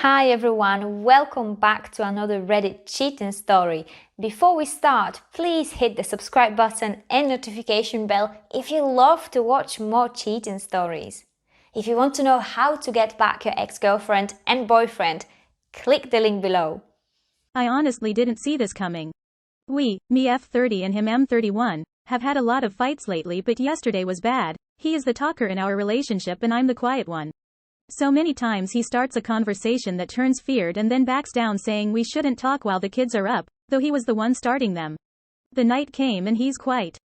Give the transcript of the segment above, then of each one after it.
Hi everyone, welcome back to another Reddit cheating story. Before we start, please hit the subscribe button and notification bell if you love to watch more cheating stories. If you want to know how to get back your ex-girlfriend and boyfriend, click the link below. I honestly didn't see this coming. Me F30 and him M31, have had a lot of fights lately, but yesterday was bad. He is the talker in our relationship and I'm the quiet one. So many times he starts a conversation that turns feared and then backs down saying we shouldn't talk while the kids are up, though he was the one starting them. The night came and he's quiet.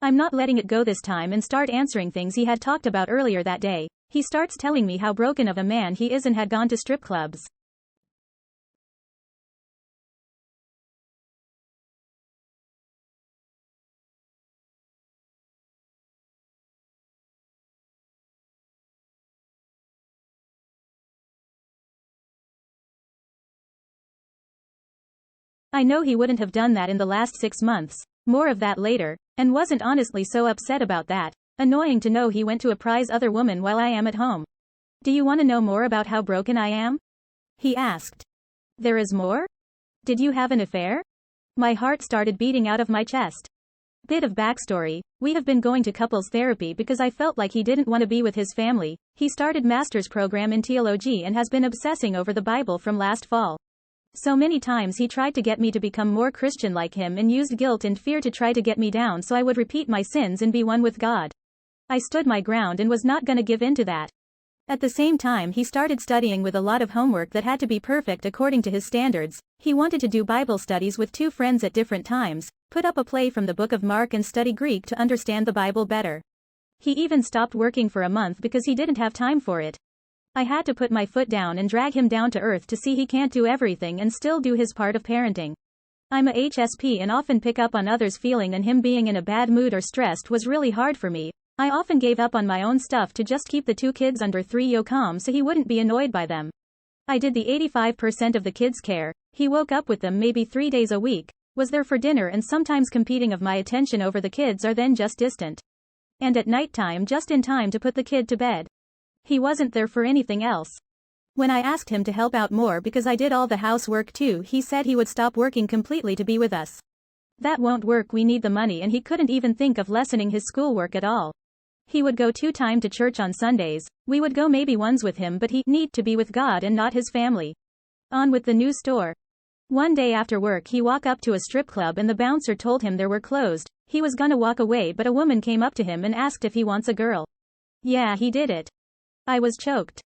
I'm not letting it go this time and start answering things he had talked about earlier that day. He starts telling me how broken of a man he is and had gone to strip clubs. I know he wouldn't have done that in the last 6 months, more of that later, and wasn't honestly so upset about that. Annoying to know he went to apprise other women while I am at home. Do you want to know more about how broken I am? He asked. There is more? Did you have an affair? My heart started beating out of my chest. Bit of backstory, we have been going to couples therapy because I felt like he didn't want to be with his family. He started master's program in theology and has been obsessing over the Bible from last fall. So many times he tried to get me to become more Christian like him and used guilt and fear to try to get me down so I would repeat my sins and be one with God. I stood my ground and was not gonna give in to that. At the same time he started studying with a lot of homework that had to be perfect according to his standards. He wanted to do Bible studies with 2 friends at different times, put up a play from the book of Mark and study Greek to understand the Bible better. He even stopped working for a month because he didn't have time for it. I had to put my foot down and drag him down to earth to see he can't do everything and still do his part of parenting. I'm a HSP and often pick up on others' feeling, and him being in a bad mood or stressed was really hard for me. I often gave up on my own stuff to just keep the 2 kids under 3 years calm so he wouldn't be annoyed by them. I did the 85% of the kids' care. He woke up with them maybe 3 days a week, was there for dinner and sometimes competing of my attention over the kids or then just distant. And at nighttime just in time to put the kid to bed. He wasn't there for anything else. When I asked him to help out more because I did all the housework too, he said he would stop working completely to be with us. That won't work, we need the money, and he couldn't even think of lessening his schoolwork at all. He would go 2 times to church on Sundays, we would go maybe once with him, but he need to be with God and not his family. On with the new store. One day after work he walked up to a strip club and the bouncer told him they were closed. He was gonna walk away but a woman came up to him and asked if he wants a girl. Yeah, he did it. I was choked.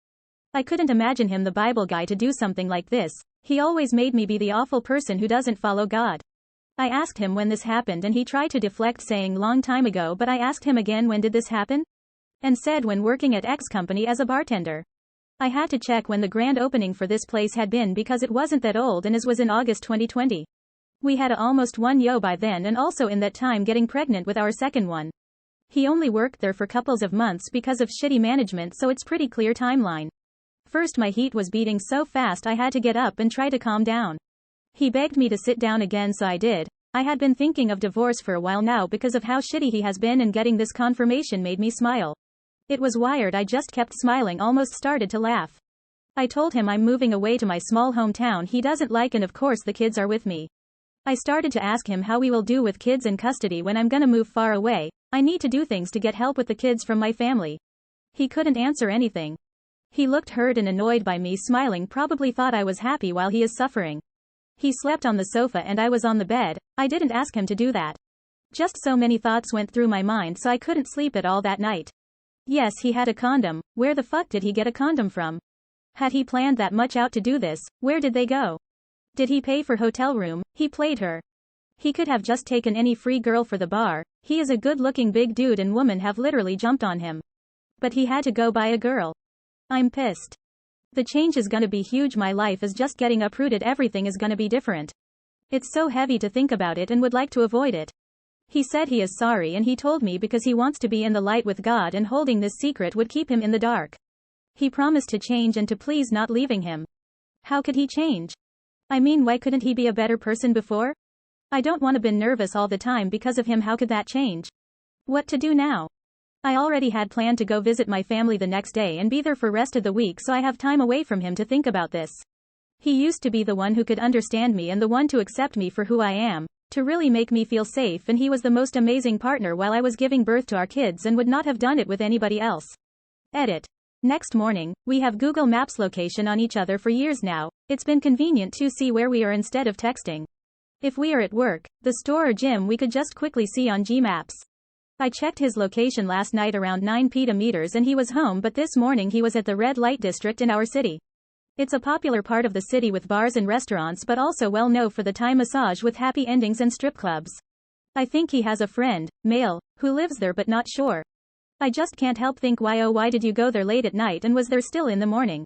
I couldn't imagine him, the Bible guy, to do something like this. He always made me be the awful person who doesn't follow God. I asked him when this happened and he tried to deflect saying long time ago, but I asked him again when did this happen? And said when working at X company as a bartender. I had to check when the grand opening for this place had been because it wasn't that old and as was in August 2020. We had almost 1 year by then and also in that time getting pregnant with our second one. He only worked there for couples of months because of shitty management, so it's pretty clear timeline. First my heat was beating so fast I had to get up and try to calm down. He begged me to sit down again so I did. I had been thinking of divorce for a while now because of how shitty he has been, and getting this confirmation made me smile. It was wired, I just kept smiling, almost started to laugh. I told him I'm moving away to my small hometown he doesn't like and of course the kids are with me. I started to ask him how we will do with kids in custody when I'm gonna move far away. I need to do things to get help with the kids from my family. He couldn't answer anything. He looked hurt and annoyed by me smiling, probably thought I was happy while he is suffering. He slept on the sofa and I was on the bed. I didn't ask him to do that. Just so many thoughts went through my mind so I couldn't sleep at all that night. Yes, he had a condom. Where the fuck did he get a condom from? Had he planned that much out to do this? Where did they go? Did he pay for hotel room? He played her. He could have just taken any free girl for the bar. He is a good-looking big dude and women have literally jumped on him. But he had to go buy a girl. I'm pissed. The change is gonna be huge, my life is just getting uprooted, everything is gonna be different. It's so heavy to think about it and would like to avoid it. He said he is sorry and he told me because he wants to be in the light with God and holding this secret would keep him in the dark. He promised to change and to please not leaving him. How could he change? I mean, why couldn't he be a better person before? I don't want to be nervous all the time because of him. How could that change? What to do now? I already had planned to go visit my family the next day and be there for rest of the week, so I have time away from him to think about this. He used to be the one who could understand me and the one to accept me for who I am, to really make me feel safe, and he was the most amazing partner while I was giving birth to our kids and would not have done it with anybody else. Edit. Next morning, we have Google Maps location on each other for years now. It's been convenient to see where we are instead of texting. If we are at work, the store or gym, we could just quickly see on Gmaps. I checked his location last night around 9 p.m. and he was home, but this morning he was at the red light district in our city. It's a popular part of the city with bars and restaurants, but also well known for the Thai massage with happy endings and strip clubs. I think he has a friend, male, who lives there but not sure. I just can't help think why did you go there late at night and was there still in the morning?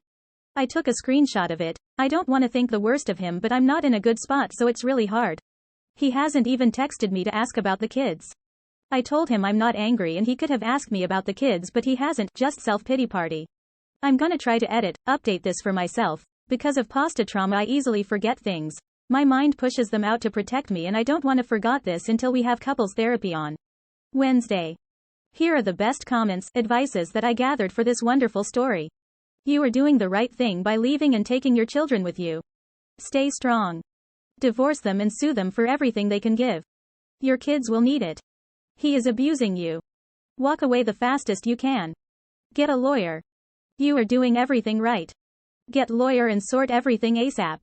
I took a screenshot of it. I don't want to think the worst of him, but I'm not in a good spot, so it's really hard. He hasn't even texted me to ask about the kids. I told him I'm not angry and he could have asked me about the kids, but he hasn't, just self-pity party. I'm gonna try to update this for myself. Because of pasta trauma, I easily forget things. My mind pushes them out to protect me, and I don't want to forget this until we have couples therapy on Wednesday. Here are the best comments, advices that I gathered for this wonderful story. You are doing the right thing by leaving and taking your children with you. Stay strong. Divorce them and sue them for everything they can give. Your kids will need it. He is abusing you. Walk away the fastest you can. Get a lawyer. You are doing everything right. Get lawyer and sort everything ASAP.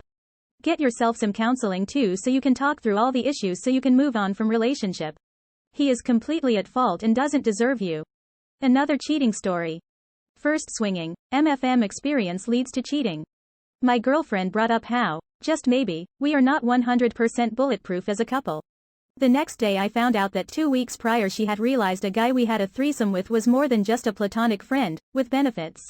Get yourself some counseling too, so you can talk through all the issues so you can move on from relationship. He is completely at fault and doesn't deserve you. Another cheating story. First swinging, MFM experience leads to cheating. My girlfriend brought up how, just maybe, we are not 100% bulletproof as a couple. The next day I found out that 2 weeks prior she had realized a guy we had a threesome with was more than just a platonic friend, with benefits.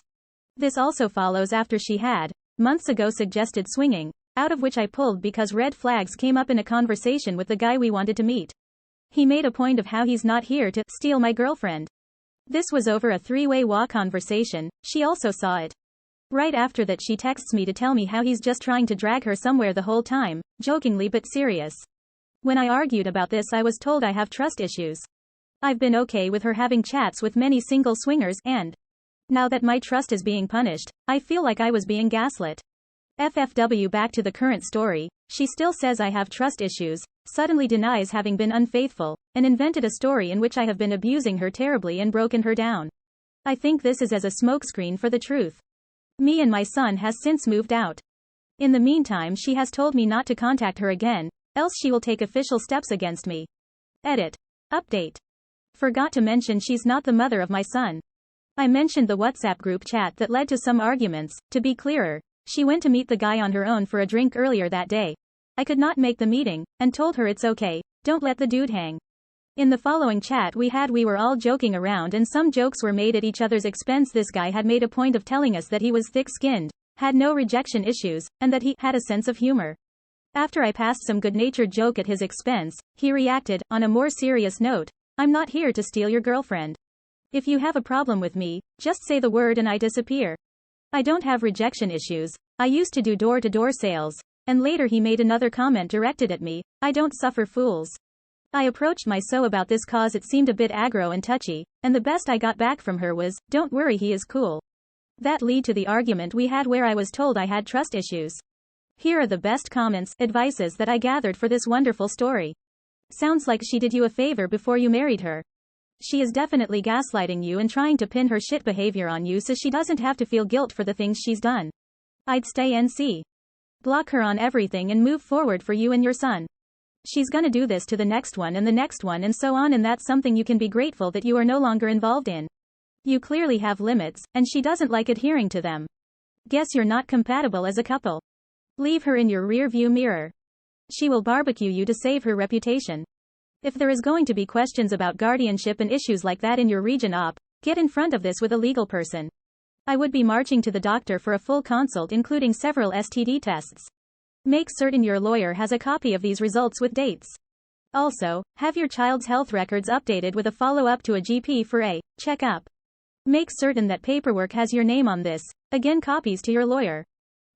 This also follows after she had, months ago, suggested swinging, out of which I pulled because red flags came up in a conversation with the guy we wanted to meet. He made a point of how he's not here to steal my girlfriend. This was over a three-way walk conversation. She also saw it. Right after that she texts me to tell me how he's just trying to drag her somewhere the whole time, jokingly but serious. When I argued about this, I was told I have trust issues. I've been okay with her having chats with many single swingers, and now that my trust is being punished, I feel like I was being gaslit. FFW. Back to the current story. She still says I have trust issues, suddenly denies having been unfaithful, and invented a story in which I have been abusing her terribly and broken her down. I think this is as a smokescreen for the truth. Me and my son has since moved out. In the meantime, she has told me not to contact her again, else she will take official steps against me. Edit. Update. Forgot to mention she's not the mother of my son. I mentioned the WhatsApp group chat that led to some arguments. To be clearer, she went to meet the guy on her own for a drink earlier that day. I could not make the meeting, and told her it's okay, don't let the dude hang. In the following chat we were all joking around and some jokes were made at each other's expense. This guy had made a point of telling us that he was thick-skinned, had no rejection issues, and that he had a sense of humor. After I passed some good-natured joke at his expense, he reacted, on a more serious note, I'm not here to steal your girlfriend. If you have a problem with me, just say the word and I disappear. I don't have rejection issues. I used to do door-to-door sales. And later he made another comment directed at me, I don't suffer fools. I approached my so about this cause it seemed a bit aggro and touchy, and the best I got back from her was, don't worry, he is cool. That led to the argument we had where I was told I had trust issues. Here are the best comments, advices that I gathered for this wonderful story. Sounds like she did you a favor before you married her. She is definitely gaslighting you and trying to pin her shit behavior on you so she doesn't have to feel guilt for the things she's done. I'd stay NC. Block her on everything and move forward for you and your son. She's gonna do this to the next one and so on, and that's something you can be grateful that you are no longer involved in. You clearly have limits, and she doesn't like adhering to them. Guess you're not compatible as a couple. Leave her in your rear view mirror. She will barbecue you to save her reputation. If there is going to be questions about guardianship and issues like that in your region, get in front of this with a legal person. I would be marching to the doctor for a full consult including several STD tests. Make certain your lawyer has a copy of these results with dates. Also, have your child's health records updated with a follow-up to a GP for a checkup. Make certain that paperwork has your name on this, again copies to your lawyer.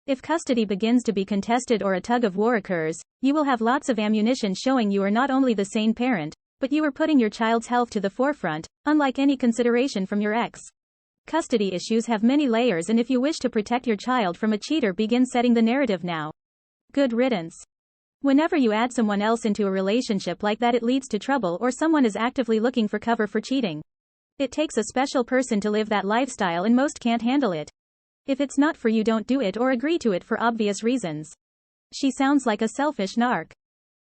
If custody begins to be contested or a tug of war occurs, you will have lots of ammunition showing you are not only the sane parent, but you are putting your child's health to the forefront, unlike any consideration from your ex. Custody issues have many layers, and if you wish to protect your child from a cheater, begin setting the narrative now. Good riddance. Whenever you add someone else into a relationship like that, it leads to trouble, or someone is actively looking for cover for cheating. It takes a special person to live that lifestyle, and most can't handle it. If it's not for you, don't do it or agree to it for obvious reasons. She sounds like a selfish narc.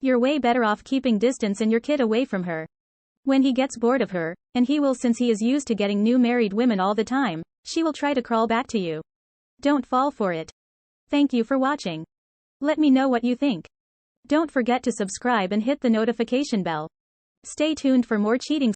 You're way better off keeping distance and your kid away from her. When he gets bored of her, and he will, since he is used to getting new married women all the time, she will try to crawl back to you. Don't fall for it. Thank you for watching. Let me know what you think. Don't forget to subscribe and hit the notification bell. Stay tuned for more cheating